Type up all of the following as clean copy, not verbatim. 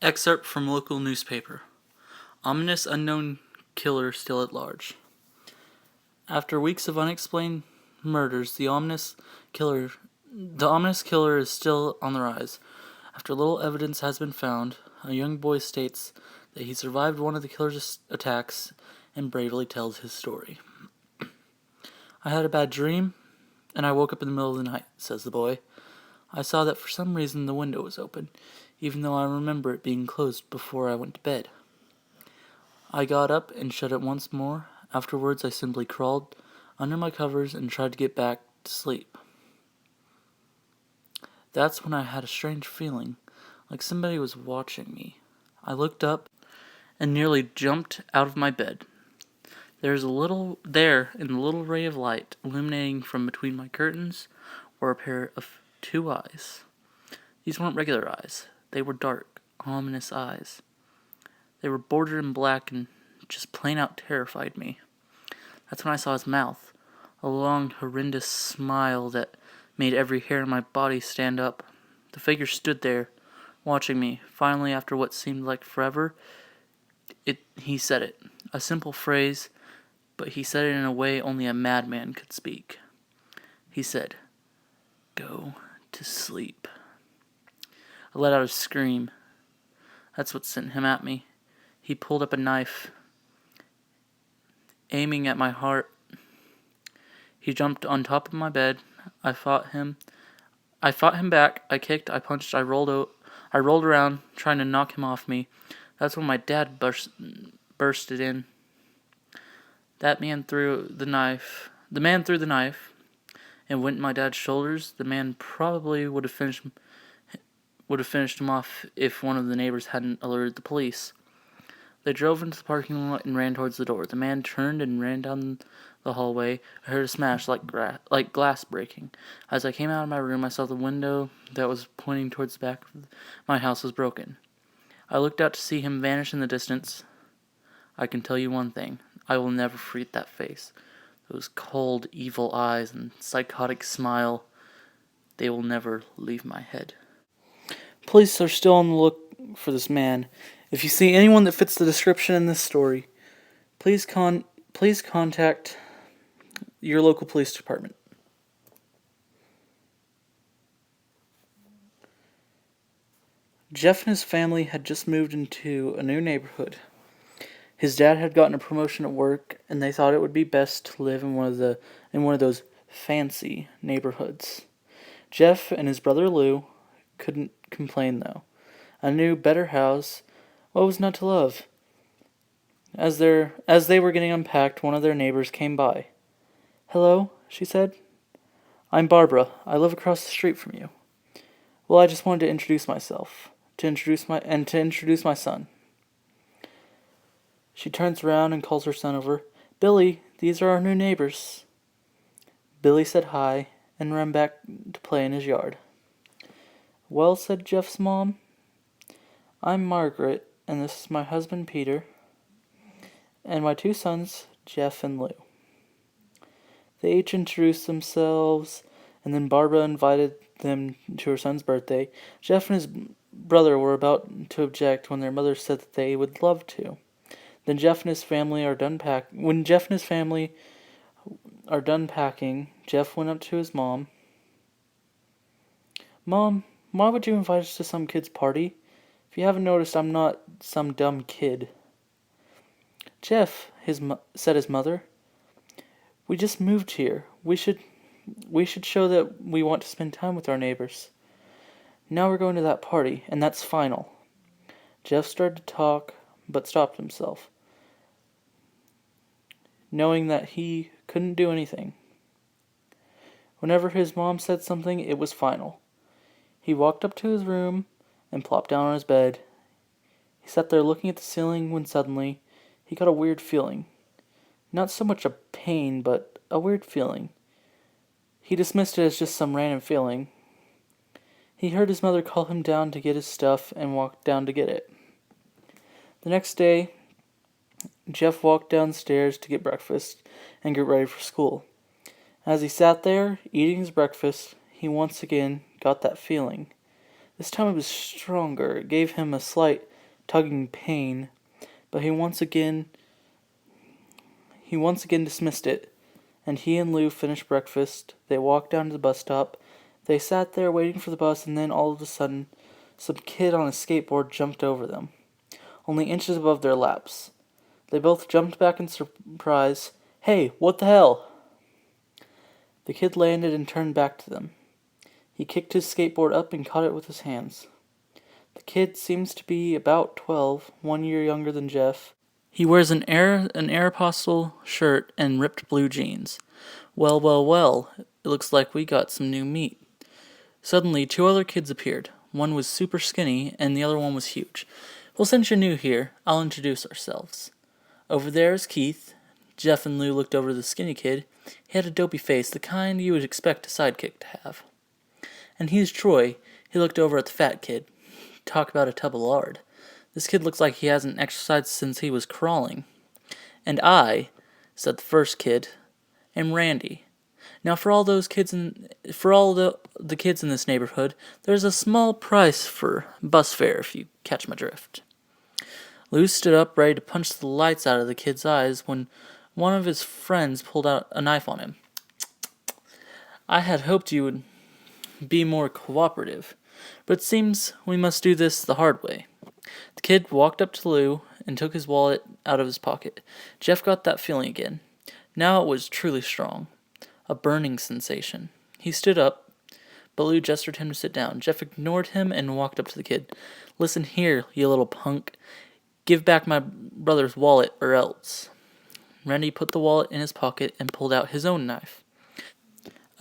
Excerpt from local newspaper. Ominous unknown killer still at large. After weeks of unexplained murders, the ominous killer is still on the rise. After little evidence has been found, a young boy states that he survived one of the killer's attacks and bravely tells his story. I had a bad dream, and I woke up in the middle of the night, says the boy. I saw that for some reason the window was open, even though I remember it being closed before I went to bed. I got up and shut it once more. Afterwards, I simply crawled under my covers and tried to get back to sleep. That's when I had a strange feeling, like somebody was watching me. I looked up and nearly jumped out of my bed. There in the little ray of light illuminating from between my curtains were a pair of two eyes. These weren't regular eyes. They were dark, ominous eyes. They were bordered in black and just plain out terrified me. That's when I saw his mouth, a long, horrendous smile that made every hair in my body stand up. The figure stood there, watching me. Finally, after what seemed like forever, he said it. A simple phrase, but he said it in a way only a madman could speak. He said, "Go to sleep." I let out a scream. That's what sent him at me. He pulled up a knife, aiming at my heart. He jumped on top of my bed. I fought him back. I kicked, I punched, I rolled around, trying to knock him off me. That's when my dad bursted in. The man threw the knife, and went in my dad's shoulders. The man probably would have finished him off if one of the neighbors hadn't alerted the police. They drove into the parking lot and ran towards the door. The man turned and ran down the hallway. I heard a smash like glass breaking. As I came out of my room, I saw the window that was pointing towards the back of my house was broken. I looked out to see him vanish in the distance. I can tell you one thing. I will never forget that face. Those cold, evil eyes and psychotic smile. They will never leave my head. Police are still on the look for this man. If you see anyone that fits the description in this story, please contact your local police department. Jeff and his family had just moved into a new neighborhood. His dad had gotten a promotion at work, and they thought it would be best to live in one of those fancy neighborhoods. Jeff and his brother Lou couldn't complain though. A new, better house. What was not to love? As they were getting unpacked, one of their neighbors came by. "Hello," she said. "I'm Barbara. I live across the street from you." "Well, I just wanted to introduce myself, to introduce my son." She turns around and calls her son over. "Billy, these are our new neighbors." Billy said hi and ran back to play in his yard. "Well," said Jeff's mom, "I'm Margaret, and this is my husband Peter, and my two sons, Jeff and Lou." They each introduced themselves, and then Barbara invited them to her son's birthday. Jeff and his brother were about to object when their mother said that they would love to. Then Jeff and his family are done packing. When Jeff and his family are done packing, Jeff went up to his mom. "Mom, why would you invite us to some kid's party? If you haven't noticed, I'm not some dumb kid." "Jeff," said his mother, "we just moved here. We should show that we want to spend time with our neighbors. Now we're going to that party, and that's final." Jeff started to talk, but stopped himself, knowing that he couldn't do anything. Whenever his mom said something, it was final. He walked up to his room and plopped down on his bed. He sat there looking at the ceiling when suddenly he got a weird feeling. Not so much a pain, but a weird feeling. He dismissed it as just some random feeling. He heard his mother call him down to get his stuff and walked down to get it. The next day, Jeff walked downstairs to get breakfast and get ready for school. As he sat there, eating his breakfast, he once again got that feeling. This time it was stronger. It gave him a slight tugging pain, but he once again dismissed it, and he and Lou finished breakfast. They walked down to the bus stop. They sat there waiting for the bus, and then all of a sudden, some kid on a skateboard jumped over them, only inches above their laps. They both jumped back in surprise. "Hey, what the hell?" The kid landed and turned back to them. He kicked his skateboard up and caught it with his hands. The kid seems to be about 12, 1 year younger than Jeff. He wears an Aeropostale shirt and ripped blue jeans. Well, well, well, it looks like we got some new meat. Suddenly, two other kids appeared. One was super skinny, and the other one was huge. "Well, since you're new here, I'll introduce ourselves. Over there is Keith." Jeff and Lou looked over the skinny kid. He had a dopey face, the kind you would expect a sidekick to have. "And he's Troy." He looked over at the fat kid. Talk about a tub of lard. "This kid looks like he hasn't exercised since he was crawling." "And I," said the first kid, "am Randy. Now for all the kids in this neighborhood, there's a small price for bus fare, if you catch my drift." Lou stood up, ready to punch the lights out of the kid's eyes, when one of his friends pulled out a knife on him. "I had hoped you would be more cooperative, but it seems we must do this the hard way." The kid walked up to Lou and took his wallet out of his pocket. Jeff got that feeling again. Now it was truly strong. A burning sensation. He stood up, but Lou gestured him to sit down. Jeff ignored him and walked up to the kid. "Listen here, you little punk. Give back my brother's wallet or else." Randy put the wallet in his pocket and pulled out his own knife.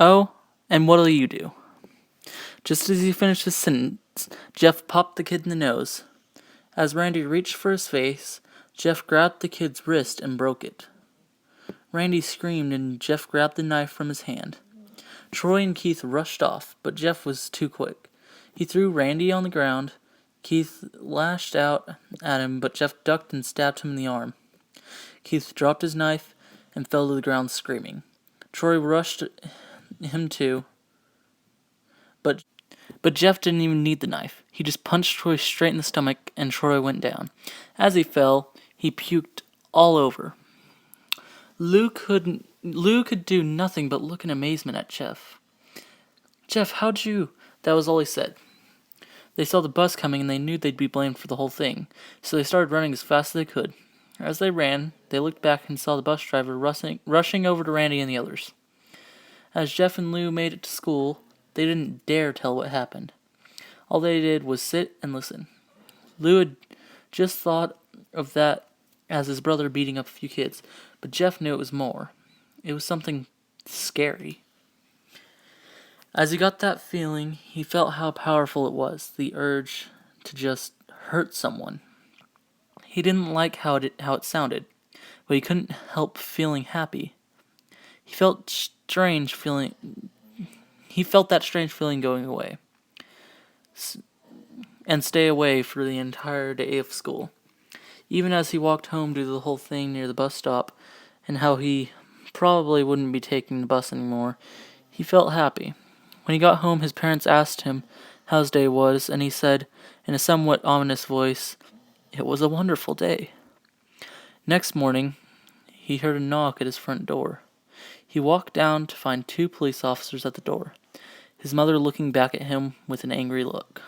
"Oh, and what'll you do?" Just as he finished his sentence, Jeff popped the kid in the nose. As Randy reached for his face, Jeff grabbed the kid's wrist and broke it. Randy screamed and Jeff grabbed the knife from his hand. Troy and Keith rushed off, but Jeff was too quick. He threw Randy on the ground. Keith lashed out at him, but Jeff ducked and stabbed him in the arm. Keith dropped his knife and fell to the ground screaming. Troy rushed him too, but Jeff didn't even need the knife. He just punched Troy straight in the stomach, and Troy went down. As he fell, he puked all over. Lou could do nothing but look in amazement at Jeff. "Jeff, how'd you—" That was all he said. They saw the bus coming and they knew they'd be blamed for the whole thing, so they started running as fast as they could. As they ran, they looked back and saw the bus driver rushing over to Randy and the others. As Jeff and Lou made it to school, they didn't dare tell what happened. All they did was sit and listen. Lou had just thought of that as his brother beating up a few kids, but Jeff knew it was more. It was something scary. As he got that feeling, he felt how powerful it was, the urge to just hurt someone. He didn't like how it sounded, but he couldn't help feeling happy. He felt that strange feeling going away, and stay away for the entire day of school. Even as he walked home due to the whole thing near the bus stop, and how he probably wouldn't be taking the bus anymore, he felt happy. When he got home, his parents asked him how his day was, and he said, in a somewhat ominous voice, "It was a wonderful day." Next morning, he heard a knock at his front door. He walked down to find two police officers at the door, his mother looking back at him with an angry look.